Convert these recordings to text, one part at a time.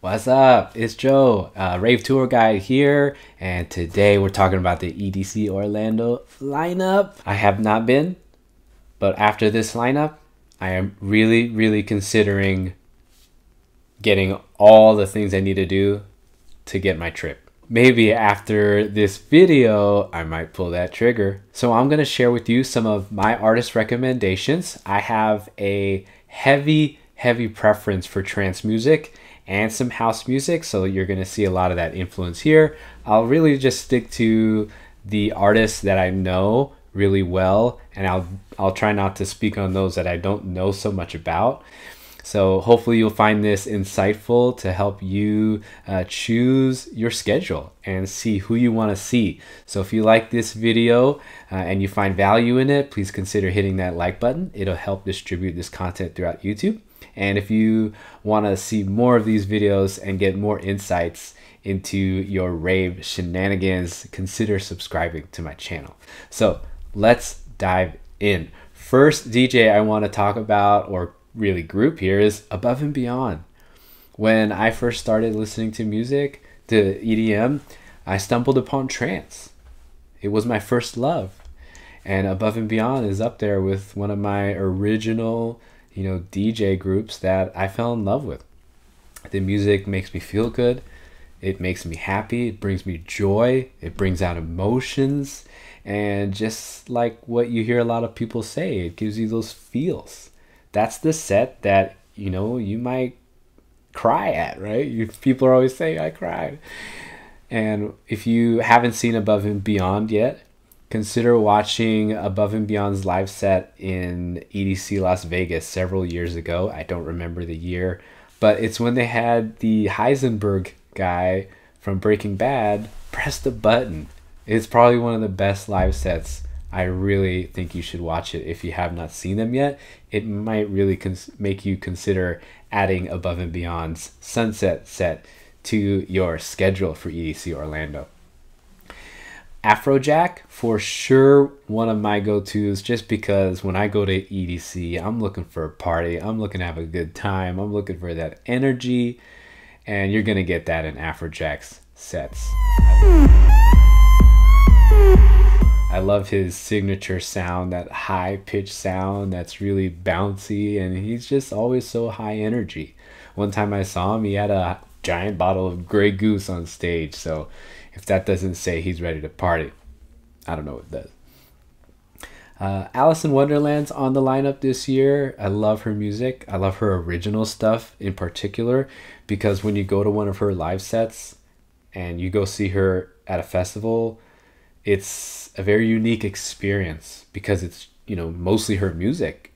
What's up? It's Joe, Rave Tour guide here, and today we're talking about the EDC Orlando lineup. I have not been, but after this lineup, I am really considering getting all the things I need to do to get my trip. Maybe after this video, I might pull that trigger. So I'm going to share with you some of my artist recommendations. I have a heavy preference for trance music and some house music, so you're going to see a lot of that influence here. I'll really just stick to the artists that I know really well, and I'll try not to speak on those that I don't know so much about. So hopefully you'll find this insightful to help you choose your schedule and see who you want to see. So if you like this video and you find value in it, please consider hitting that like button. It'll help distribute this content throughout YouTube. And if you want to see more of these videos and get more insights into your rave shenanigans, consider subscribing to my channel. So let's dive in. First DJ I want to talk about, or really group here, is Above and Beyond. When I first started listening to music, to EDM, I stumbled upon trance. It was my first love. And Above and Beyond is up there with one of my original DJ groups that I fell in love with. The music makes me feel good. It makes me happy. It brings me joy. It brings out emotions. And just like what you hear a lot of people say, it gives you those feels. That's the set that, you might cry at, right? People are always saying, I cried. And if you haven't seen Above and Beyond yet, consider watching Above and Beyond's live set in EDC Las Vegas several years ago. I don't remember the year, but it's when they had the Heisenberg guy from Breaking Bad press the button. It's probably one of the best live sets. I really think you should watch it if you have not seen them yet. It might really make you consider adding Above and Beyond's Sunset set to your schedule for EDC Orlando. Afrojack, for sure, one of my go-tos, just because when I go to EDC, I'm looking for a party. I'm looking to have a good time. I'm looking for that energy, and you're going to get that in Afrojack's sets. I love his signature sound, that high-pitched sound that's really bouncy, and he's just always so high energy. One time I saw him, he had a giant bottle of Grey Goose on stage, so if that doesn't say he's ready to party, I don't know what does. Alice in Wonderland's on the lineup this year. I love her music. I love her original stuff in particular, because when you go to one of her live sets and you go see her at a festival, it's a very unique experience because it's, mostly her music.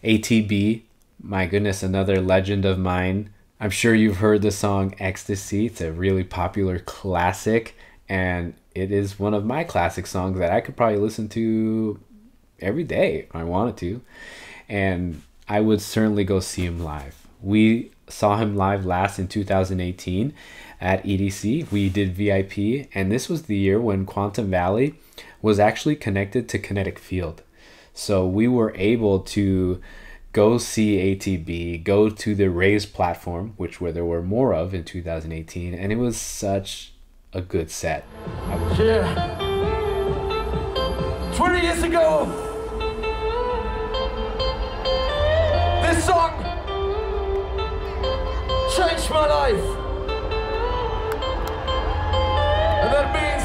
ATB, my goodness, another legend of mine. I'm sure you've heard the song Ecstasy. It's a really popular classic, and it is one of my classic songs that I could probably listen to every day if I wanted to. And I would certainly go see him live. We saw him live last in 2018 at EDC. We did VIP, and this was the year when Quantum Valley was actually connected to Kinetic Field. So we were able to go see ATB, go to the Raves platform, which there were more of in 2018, and it was such a good set. Yeah. 20 years ago, this song changed my life. And that means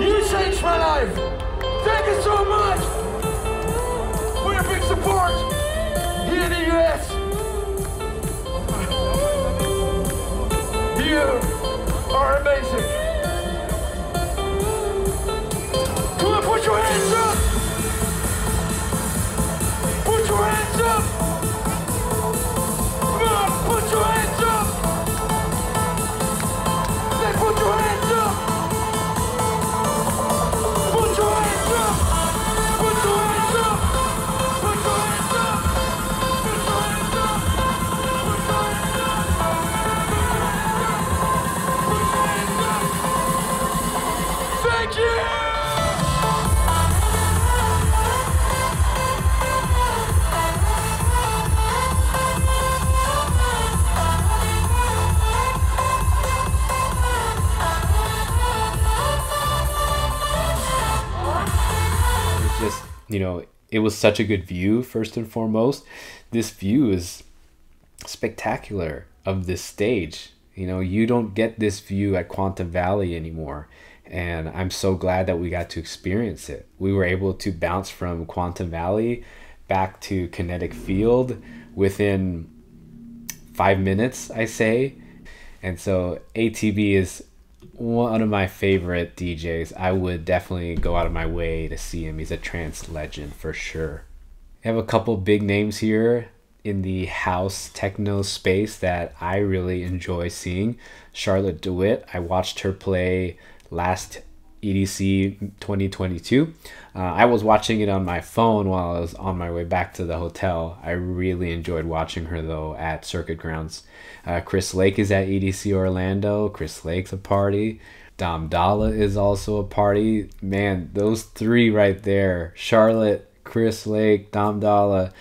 you changed my life. Thank you so much for your big support here in the US. You are amazing. Come on, put your hands up. Put your hands up. Come on, put your hands up. Say, put your hands up. Put your hands up. Put your hands up. Put your hands up. Put your hands up. Put your hands up. Put your hands up. You know, it was such a good view. First and foremost, this view is spectacular of this stage. You know, you don't get this view at Quantum Valley anymore, and I'm so glad that we got to experience it. We were able to bounce from Quantum Valley back to Kinetic Field within 5 minutes, I say. And so ATB is one of my favorite DJs. I would definitely go out of my way to see him. He's a trance legend for sure. I have a couple big names here in the house techno space that I really enjoy seeing. Charlotte DeWitt, I watched her play last EDC 2022. I was watching it on my phone while I was on my way back to the hotel. I really enjoyed watching her though at Circuit Grounds. Chris Lake is at EDC Orlando. Chris Lake's a party. Dom Dalla is also a party. Man, those three right there, Charlotte, Chris Lake, Dom Dalla,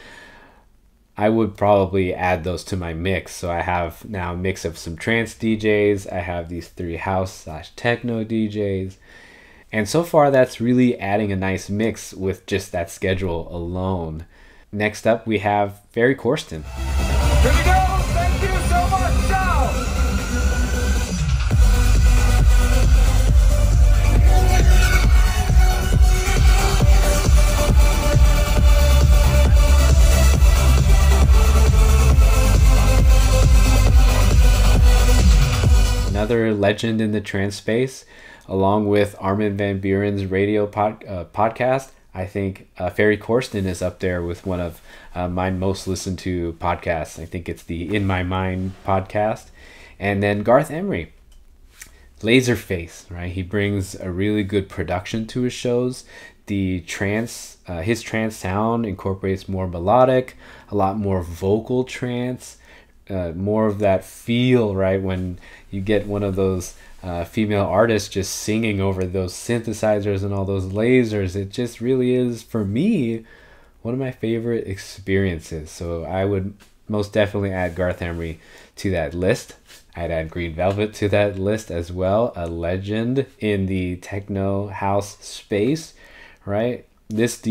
I would probably add those to my mix. So I have now a mix of some trance DJs. I have these three house / techno DJs. And so far that's really adding a nice mix with just that schedule alone. Next up we have Ferry Corsten. Here we go. Thank you so much. Ciao. Another legend in the trance space, along with Armin van Buuren's radio podcast. I think Ferry Corsten is up there with one of my most listened to podcasts. I think it's the In My Mind podcast. And then Garth Emery, Laserface, right? He brings a really good production to his shows. The trance, his trance sound incorporates more melodic, a lot more vocal trance, more of that feel, right? When you get one of those female artists just singing over those synthesizers and all those lasers, it just really is, for me, one of my favorite experiences. So I would most definitely add Garth Emery to that list. I'd add Green Velvet to that list as well, a legend in the techno house space, right? This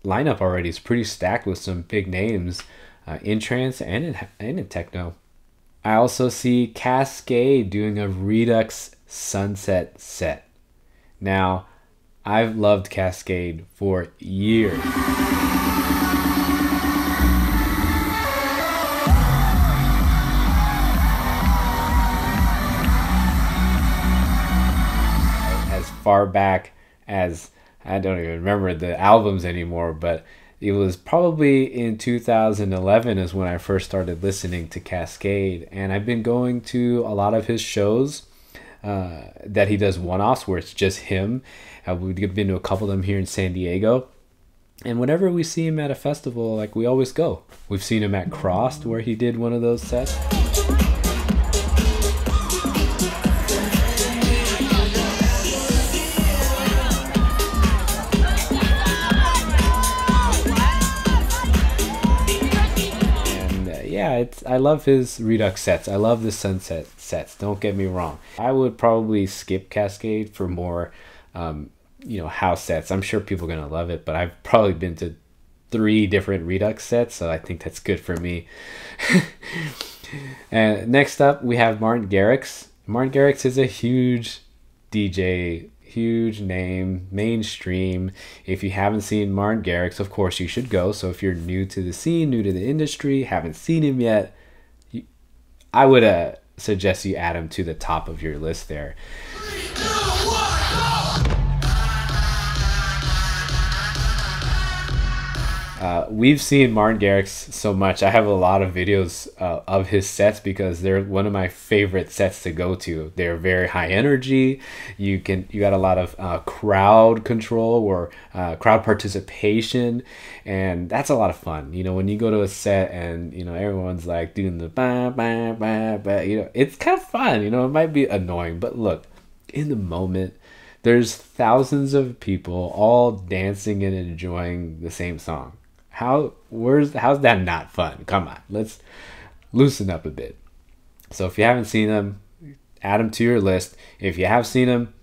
lineup already is pretty stacked with some big names in trance and in techno. I also see Kaskade doing a Redux Sunset set. Now, I've loved Kaskade for years. As far back as, I don't even remember the albums anymore, but it was probably in 2011 is when I first started listening to Kaskade, and I've been going to a lot of his shows that he does one-offs where it's just him. We've been to a couple of them here in San Diego, and whenever we see him at a festival, like, we always go. We've seen him at Crssd where he did one of those sets. Yeah, I love his Redux sets. I love the Sunset sets. Don't get me wrong. I would probably skip Kaskade for more, house sets. I'm sure people are gonna love it, but I've probably been to 3 different Redux sets, so I think that's good for me. And next up, we have Martin Garrix. Martin Garrix is a huge DJ. Huge name, mainstream. If you haven't seen Martin Garrix, of course you should go. So if you're new to the scene, new to the industry, haven't seen him yet, I would suggest you add him to the top of your list there. 3, 2, 1, go! We've seen Martin Garrix so much. I have a lot of videos of his sets because they're one of my favorite sets to go to. They're very high energy. You got a lot of crowd control or crowd participation, and that's a lot of fun. You know, when you go to a set and everyone's like doing the ba ba ba ba, it's kind of fun. It might be annoying, but look, in the moment, there's thousands of people all dancing and enjoying the same song. How's that not fun? Come on, let's loosen up a bit. So if you haven't seen them, add them to your list. If you have seen them,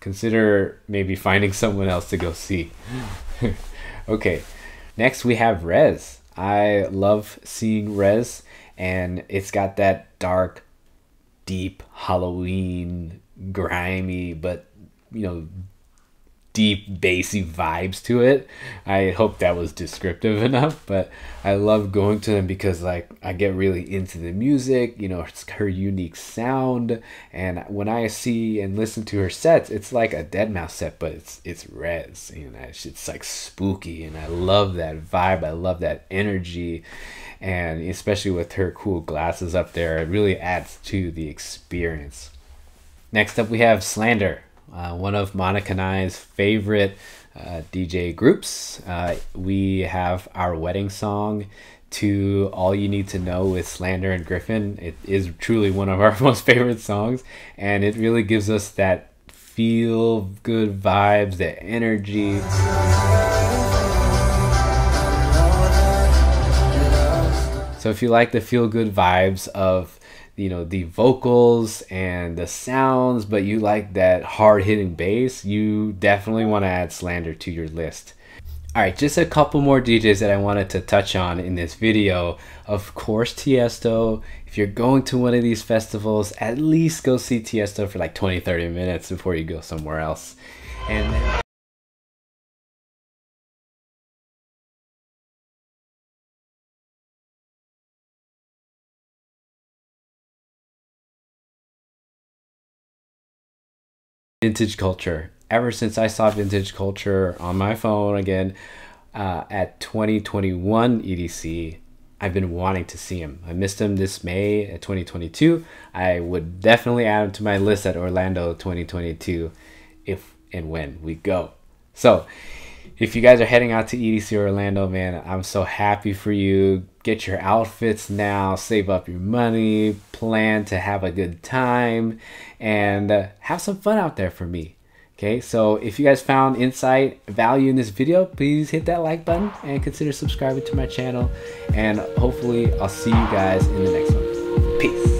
consider maybe finding someone else to go see. Okay, next we have Rez. I love seeing Rez, and it's got that dark, deep Halloween, grimy, but you know, deep bassy vibes to it. I hope that was descriptive enough, but I love going to them because like I get really into the music, you know, it's her unique sound, and when I see and listen to her sets, it's like a Deadmau5 set, but it's Rez, you know, it's like spooky, and I love that vibe, I love that energy, and especially with her cool glasses up there, it really adds to the experience. Next up we have Slander. One of Monica and I's favorite DJ groups. We have our wedding song to All You Need to Know with Slander and Griffin. It is truly one of our most favorite songs, and it really gives us that feel good vibes, the energy. So if you like the feel good vibes of, you know, the vocals and the sounds, but you like that hard-hitting bass, you definitely want to add Slander to your list. All right, just a couple more DJs that I wanted to touch on in this video. Of course, Tiesto. If you're going to one of these festivals, at least go see Tiesto for like 20-30 minutes before you go somewhere else. And Vintage Culture. Ever since I saw Vintage Culture on my phone again at 2021 EDC, I've been wanting to see him. I missed him this May at 2022. I would definitely add him to my list at Orlando 2022 if and when we go. So if you guys are heading out to EDC Orlando, man, I'm so happy for you. Get your outfits now, save up your money, plan to have a good time, and have some fun out there for me. Okay, so if you guys found insight, value in this video, please hit that like button and consider subscribing to my channel. And hopefully I'll see you guys in the next one. Peace.